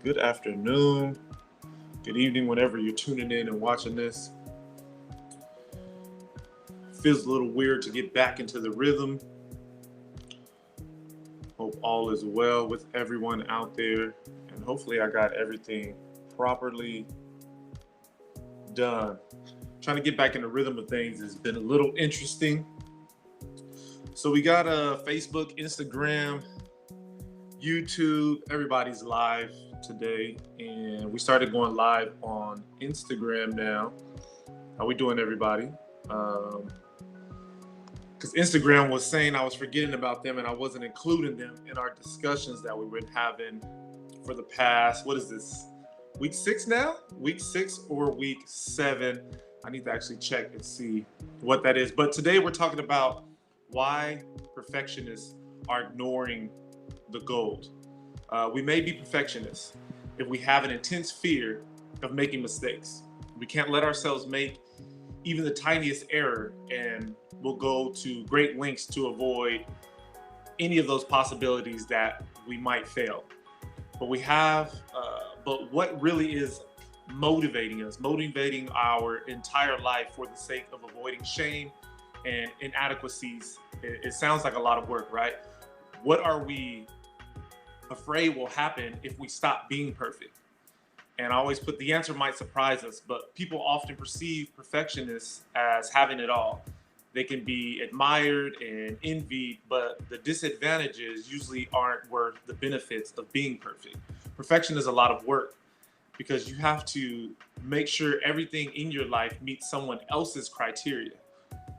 Good afternoon, good evening, whenever you're tuning in and watching this. Feels a little weird to get back into the rhythm. Hope all is well with everyone out there, and hopefully I got everything properly done. Trying to get back in the rhythm of things has been a little interesting. So we got Facebook, Instagram, YouTube, everybody's live today, and we started going live on Instagram now. How we doing, everybody? Because Instagram was saying I was forgetting about them and I wasn't including them in our discussions that we've been having for the past, what is this, week 6 now? Week 6 or week 7? I need to actually check and see what that is. But today we're talking about why perfectionists are ignoring the gold. We may be perfectionists if we have an intense fear of making mistakes. We can't let ourselves make even the tiniest error, and we'll go to great lengths to avoid any of those possibilities that we might fail. But but what really is motivating us, motivating our entire life for the sake of avoiding shame and inadequacies? It sounds like a lot of work, right? What are we afraid will happen if we stop being perfect? And I always put the answer might surprise us, but people often perceive perfectionists as having it all. They can be admired and envied, but the disadvantages usually aren't worth the benefits of being perfect. Perfection is a lot of work because you have to make sure everything in your life meets someone else's criteria.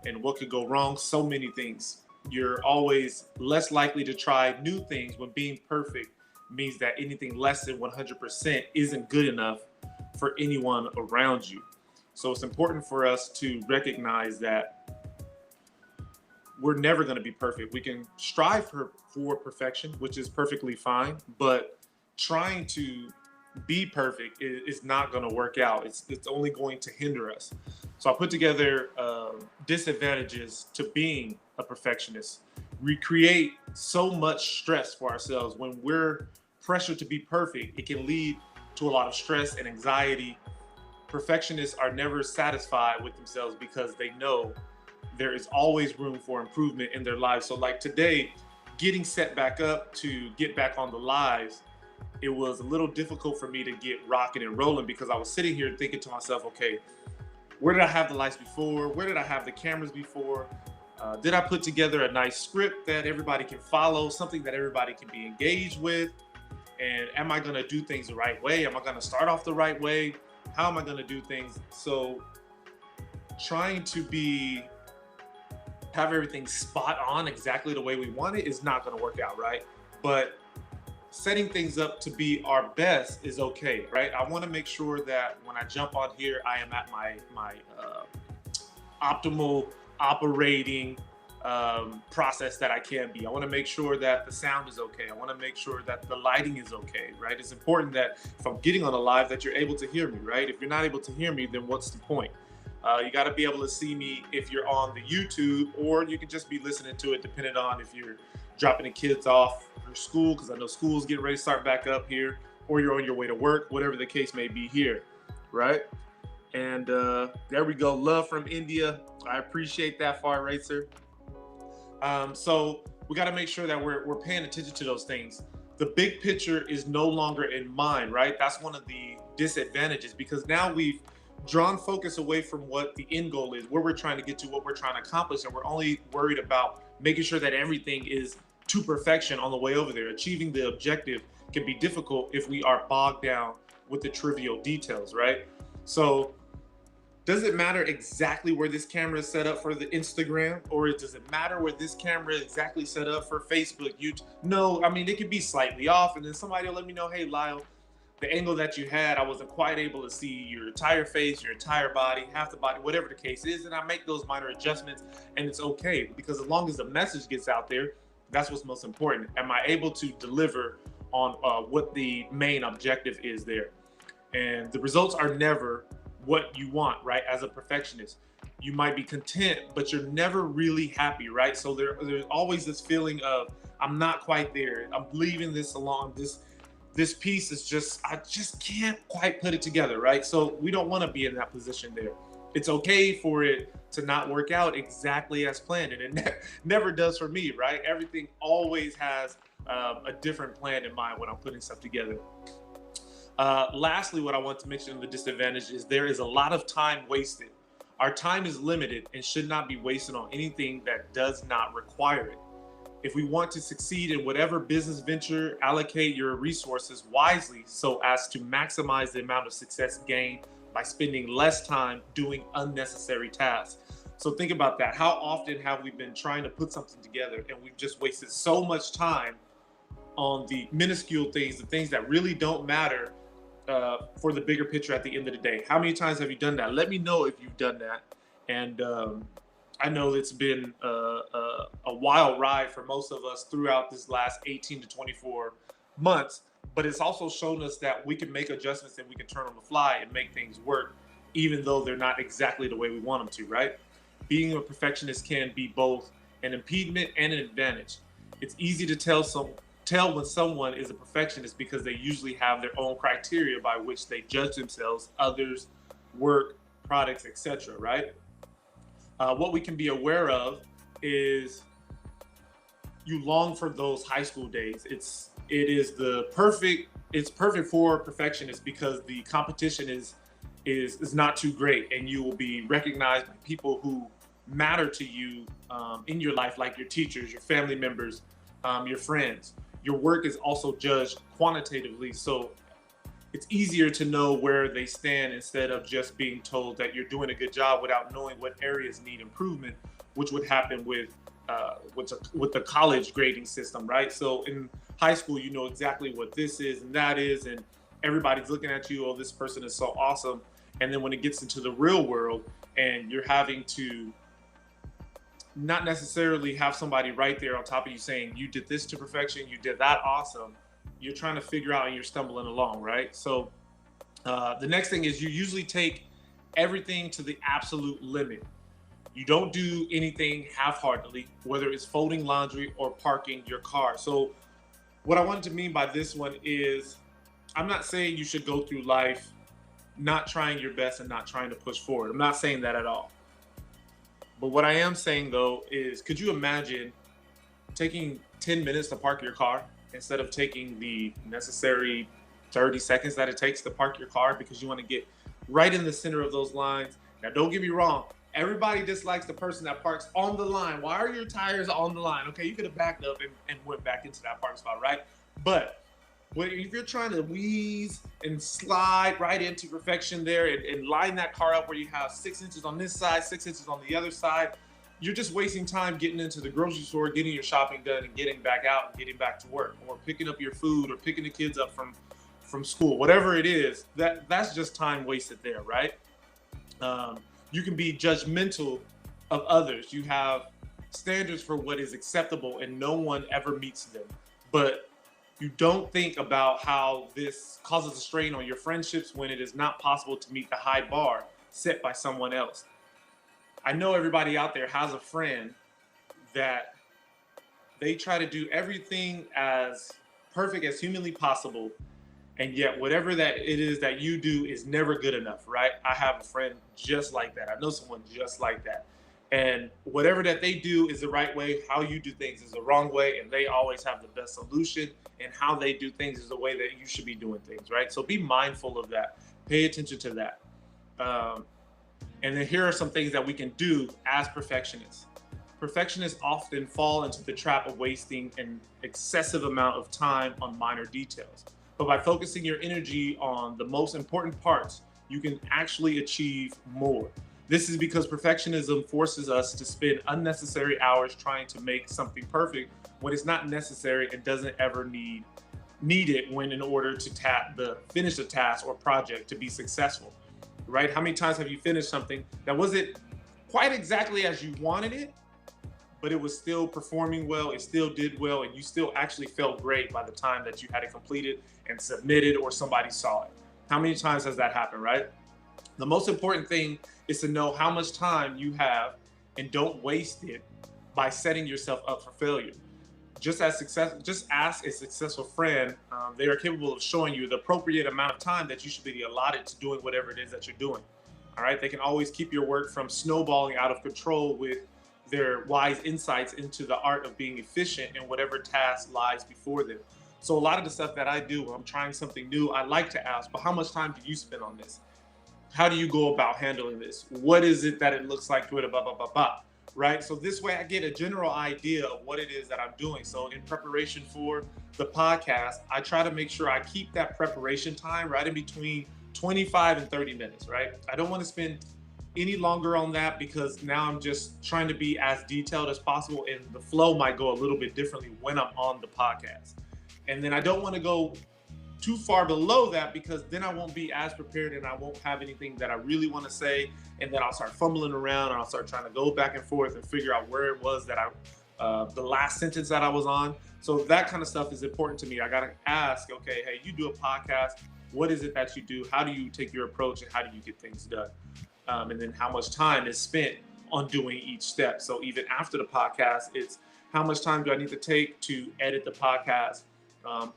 And what could go wrong? So many things. You're always less likely to try new things when being perfect means that anything less than 100% isn't good enough for anyone around you. So it's important for us to recognize that we're never going to be perfect. We can strive for perfection, which is perfectly fine, but trying to be perfect is not going to work out. It's only going to hinder us. So I put together disadvantages to being a perfectionist. We create so much stress for ourselves when we're pressured to be perfect. It can lead to a lot of stress and anxiety. Perfectionists are never satisfied with themselves because they know there is always room for improvement in their lives. So like today, getting set back up to get back on the lives, it was a little difficult for me to get rocking and rolling because I was sitting here thinking to myself, okay, where did I have the lights before? Where did I have the cameras before? Did I put together a nice script that everybody can follow, something that everybody can be engaged with? And am I going to do things the right way? Am I going to start off the right way? How am I going to do things? So trying to have everything spot on exactly the way we want it is not going to work out, right? But setting things up to be our best is okay, right? I want to make sure that when I jump on here, I am at my optimal operating process that I can be. I want to make sure that the sound is okay. I want to make sure that the lighting is okay, right? It's important that if I'm getting on a live that you're able to hear me, right? If you're not able to hear me, then what's the point? You got to be able to see me if you're on the YouTube, or you can just be listening to it depending on if you're dropping the kids off for school, because I know school's getting ready to start back up here, or you're on your way to work, whatever the case may be here, right? And there we go. Love from India. I appreciate that, Far Racer. So we got to make sure that we're paying attention to those things. The big picture is no longer in mind, right? That's one of the disadvantages, because now we've drawn focus away from what the end goal is, where we're trying to get to, what we're trying to accomplish, and we're only worried about making sure that everything is to perfection on the way over there. Achieving the objective can be difficult if we are bogged down with the trivial details, right? So does it matter exactly where this camera is set up for the Instagram, or does it matter where this camera is exactly set up for Facebook, YouTube? No, I mean, it could be slightly off, and then somebody will let me know, hey, Lyle, the angle that you had, I wasn't quite able to see your entire face, your entire body, half the body, whatever the case is, and I make those minor adjustments, and it's okay, because as long as the message gets out there, that's what's most important. Am I able to deliver on what the main objective is there? And the results are never what you want, right? As a perfectionist, you might be content, but you're never really happy, right? So there's always this feeling of, I'm not quite there. I'm leaving this along. This this piece is just, I just can't quite put it together, right? So we don't want to be in that position there. It's okay for it to not work out exactly as planned, and it never does for me, right? Everything always has a different plan in mind when I'm putting stuff together. Lastly, what I want to mention in the disadvantage is there is a lot of time wasted. Our time is limited and should not be wasted on anything that does not require it. If we want to succeed in whatever business venture, allocate your resources wisely so as to maximize the amount of success gained by spending less time doing unnecessary tasks. So think about that. How often have we been trying to put something together and we've just wasted so much time on the minuscule things, the things that really don't matter for the bigger picture at the end of the day? How many times have you done that? Let me know if you've done that. And I know it's been a wild ride for most of us throughout this last 18 to 24 months, but it's also shown us that we can make adjustments and we can turn on the fly and make things work, even though they're not exactly the way we want them to, right? Being a perfectionist can be both an impediment and an advantage. It's easy to tell when someone is a perfectionist because they usually have their own criteria by which they judge themselves, others, work, products, etc., right? What we can be aware of is you long for those high school days. It's perfect for perfectionists because the competition is not too great, and you will be recognized by people who matter to you in your life, like your teachers, your family members, your friends. Your work is also judged quantitatively, so it's easier to know where they stand instead of just being told that you're doing a good job without knowing what areas need improvement, which would happen with the college grading system, right? So in high school, you know exactly what this is and that is, and everybody's looking at you, oh, this person is so awesome. And then when it gets into the real world and you're having to not necessarily have somebody right there on top of you saying, you did this to perfection, you did that awesome, you're trying to figure out and you're stumbling along, right? So the next thing is you usually take everything to the absolute limit. You don't do anything half-heartedly, whether it's folding laundry or parking your car. So what I wanted to mean by this one is I'm not saying you should go through life not trying your best and not trying to push forward. I'm not saying that at all. But what I am saying, though, is could you imagine taking 10 minutes to park your car instead of taking the necessary 30 seconds that it takes to park your car because you want to get right in the center of those lines? Now, don't get me wrong. Everybody dislikes the person that parks on the line. Why are your tires on the line? Okay, you could have backed up and went back into that parking spot, right? But if you're trying to wheeze and slide right into perfection there and line that car up where you have 6 inches on this side, 6 inches on the other side, you're just wasting time getting into the grocery store, getting your shopping done, and getting back out and getting back to work, or picking up your food, or picking the kids up from school. Whatever it is, that's just time wasted there, right? You can be judgmental of others. You have standards for what is acceptable, and no one ever meets them. But you don't think about how this causes a strain on your friendships when it is not possible to meet the high bar set by someone else. I know everybody out there has a friend that they try to do everything as perfect as humanly possible, and yet whatever that it is that you do is never good enough, right? I have a friend just like that. I know someone just like that. And whatever that they do is the right way. How you do things is the wrong way, and they always have the best solution. And how they do things is the way that you should be doing things, right? So be mindful of that. Pay attention to that. And then here are some things that we can do as perfectionists. Perfectionists often fall into the trap of wasting an excessive amount of time on minor details. But by focusing your energy on the most important parts, you can actually achieve more. This is because perfectionism forces us to spend unnecessary hours trying to make something perfect when it's not necessary and doesn't ever need it when in order to finish a task or project to be successful, right? How many times have you finished something that wasn't quite exactly as you wanted it, but it was still performing well, it still did well, and you still actually felt great by the time that you had it completed and submitted or somebody saw it? How many times has that happened, right? The most important thing is to know how much time you have and don't waste it by setting yourself up for failure. just ask a successful friend. They are capable of showing you the appropriate amount of time that you should be allotted to doing whatever it is that you're doing. All right. They can always keep your work from snowballing out of control with their wise insights into the art of being efficient in whatever task lies before them. So a lot of the stuff that I do when I'm trying something new, I like to ask, but how much time do you spend on this? How do you go about handling this? What is it that it looks like to it? Blah, blah, blah, blah. Right. So this way I get a general idea of what it is that I'm doing. So in preparation for the podcast, I try to make sure I keep that preparation time right in between 25 and 30 minutes. Right. I don't want to spend any longer on that because now I'm just trying to be as detailed as possible, and the flow might go a little bit differently when I'm on the podcast. And then I don't want to go too far below that because then I won't be as prepared and I won't have anything that I really want to say. And then I'll start fumbling around and I'll start trying to go back and forth and figure out where it was that the last sentence that I was on. So that kind of stuff is important to me. I got to ask, okay, hey, you do a podcast. What is it that you do? How do you take your approach and how do you get things done? And then how much time is spent on doing each step. So even after the podcast, it's how much time do I need to take to edit the podcast,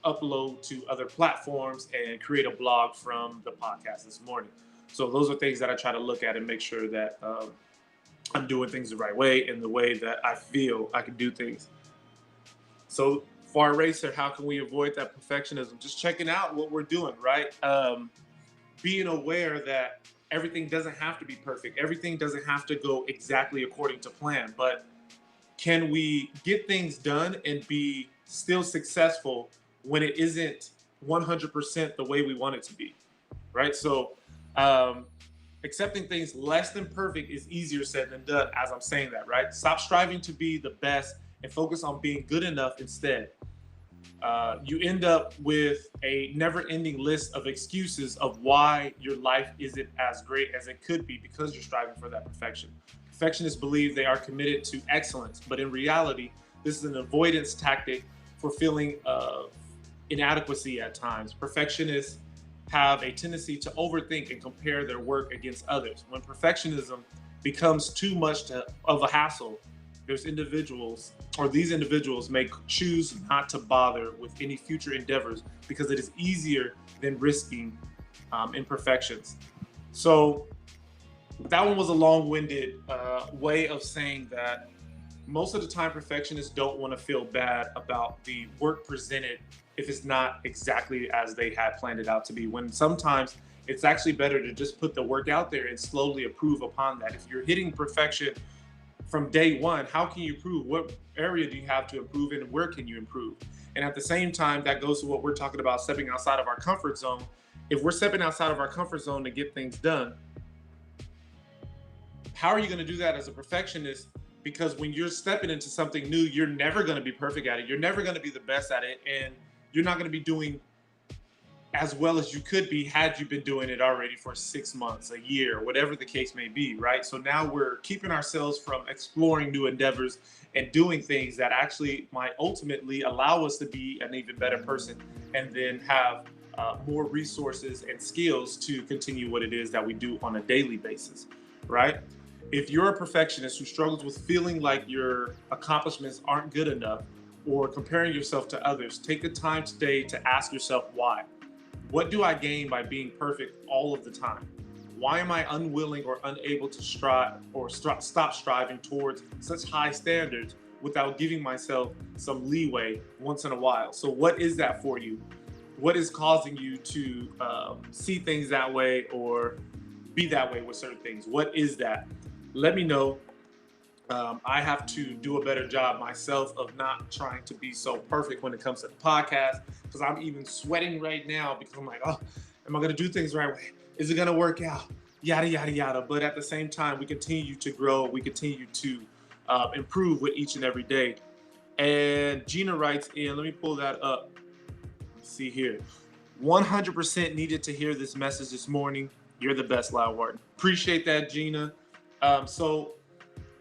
upload to other platforms, and create a blog from the podcast this morning. So those are things that I try to look at and make sure that I'm doing things the right way and the way that I feel I can do things. So for our racer, how can we avoid that perfectionism? Just checking out what we're doing, right? Being aware that everything doesn't have to be perfect. Everything doesn't have to go exactly according to plan, but can we get things done and be still successful when it isn't 100% the way we want it to be, right? So accepting things less than perfect is easier said than done, as I'm saying that, right? Stop striving to be the best and focus on being good enough instead. You end up with a never-ending list of excuses of why your life isn't as great as it could be because you're striving for that perfection. Perfectionists believe they are committed to excellence, but in reality, this is an avoidance tactic for feeling inadequacy at times. Perfectionists have a tendency to overthink and compare their work against others. When perfectionism becomes too much of a hassle, these individuals may choose not to bother with any future endeavors because it is easier than risking imperfections. So that one was a long-winded way of saying that most of the time perfectionists don't want to feel bad about the work presented if it's not exactly as they had planned it out to be, when sometimes it's actually better to just put the work out there and slowly improve upon that. If you're hitting perfection from day one, how can you improve? What area do you have to improve in, and where can you improve? And at the same time, that goes to what we're talking about, stepping outside of our comfort zone. If we're stepping outside of our comfort zone to get things done, how are you going to do that as a perfectionist? Because when you're stepping into something new, you're never going to be perfect at it. You're never going to be the best at it. And you're not going to be doing as well as you could be had you been doing it already for 6 months, a year, whatever the case may be, right? So now we're keeping ourselves from exploring new endeavors and doing things that actually might ultimately allow us to be an even better person and then have more resources and skills to continue what it is that we do on a daily basis, right? If you're a perfectionist who struggles with feeling like your accomplishments aren't good enough or comparing yourself to others, take the time today to ask yourself why. What do I gain by being perfect all of the time? Why am I unwilling or unable to strive or stop striving towards such high standards without giving myself some leeway once in a while? So what is that for you? What is causing you to see things that way or be that way with certain things? What is that? Let me know. I have to do a better job myself of not trying to be so perfect when it comes to the podcast, because I'm even sweating right now because I'm like, oh, am I going to do things the right way? Is it going to work out? Yada, yada, yada. But at the same time, we continue to grow. We continue to improve with each and every day. And Gina writes in, let me pull that up. Let's see here. 100% needed to hear this message this morning. You're the best, Lyle Wharton. Appreciate that, Gina. So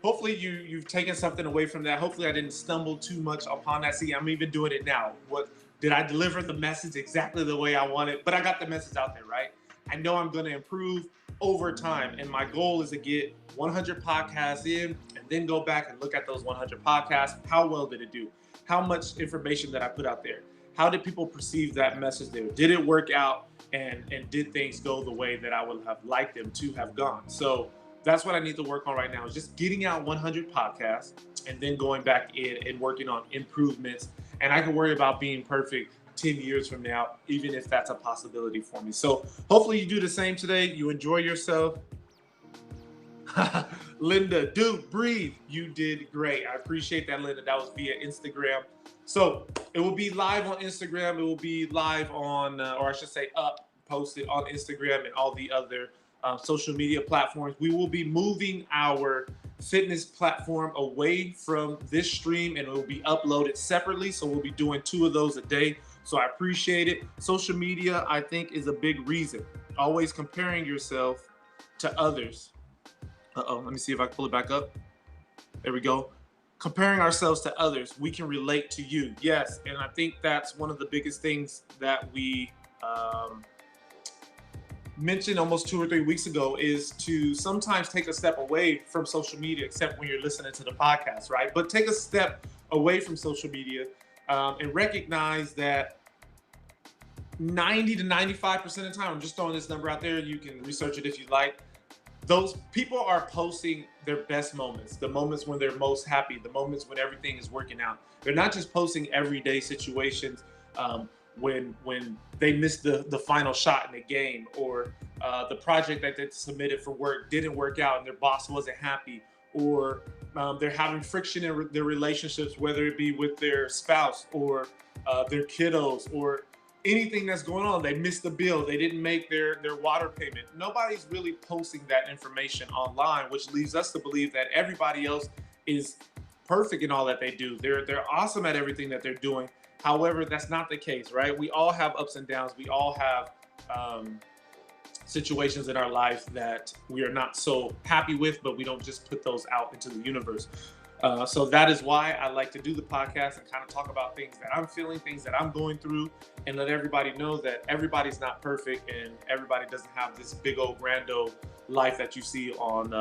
hopefully you've taken something away from that. Hopefully I didn't stumble too much upon that. See, I'm even doing it now. What did I deliver the message exactly the way I wanted? But I got the message out there, right? I know I'm going to improve over time. And my goal is to get 100 podcasts in and then go back and look at those 100 podcasts. How well did it do? how much information that I put out there? How did people perceive that message there? Did it work out, and did things go the way that I would have liked them to have gone? So that's what I need to work on right now, is just getting out 100 podcasts and then going back in and working on improvements. And I can worry about being perfect 10 years from now, even if that's a possibility for me. So hopefully you do the same today. You enjoy yourself. Linda, dude, breathe. You did great. I appreciate that, Linda. That was via Instagram. So it will be live on Instagram. It will be live on, or I should say posted on Instagram and all the other social media platforms. We will be moving our fitness platform away from this stream, and it will be uploaded separately. So we'll be doing 2 of those a day. So I appreciate it. Social media, I think, is a big reason. Always comparing yourself to others. Let me see if I can pull it back up. There we go. Comparing ourselves to others, we can relate to you. Yes, and I think that's one of the biggest things that we mentioned almost 2 or 3 weeks ago, is to sometimes take a step away from social media, except when you're listening to the podcast, right? But take a step away from social media and recognize that 90 to 95% of the time, I'm just throwing this number out there, you can research it if you like, those people are posting their best moments, the moments when they're most happy, the moments when everything is working out. They're not just posting everyday situations when they missed the final shot in the game, or the project that they submitted for work didn't work out and their boss wasn't happy, or they're having friction in their relationships, whether it be with their spouse or their kiddos, or anything that's going on. They missed the bill, they didn't make their water payment. Nobody's really posting that information online, which leads us to believe that everybody else is perfect in all that they do. They're awesome at everything that they're doing. However, that's not the case, right? We all have ups and downs. We all have situations in our life that we are not so happy with, but we don't just put those out into the universe. So that is why I like to do the podcast and kind of talk about things that I'm feeling, things that I'm going through, and let everybody know that everybody's not perfect and everybody doesn't have this big old rando life that you see on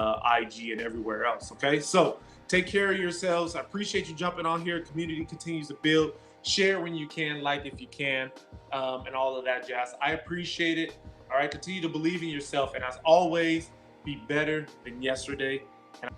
IG and everywhere else. Okay, so take care of yourselves. I appreciate you jumping on here. Community continues to build. Share when you can, like if you can, and all of that jazz. I appreciate it. All right, continue to believe in yourself, and as always, be better than yesterday. And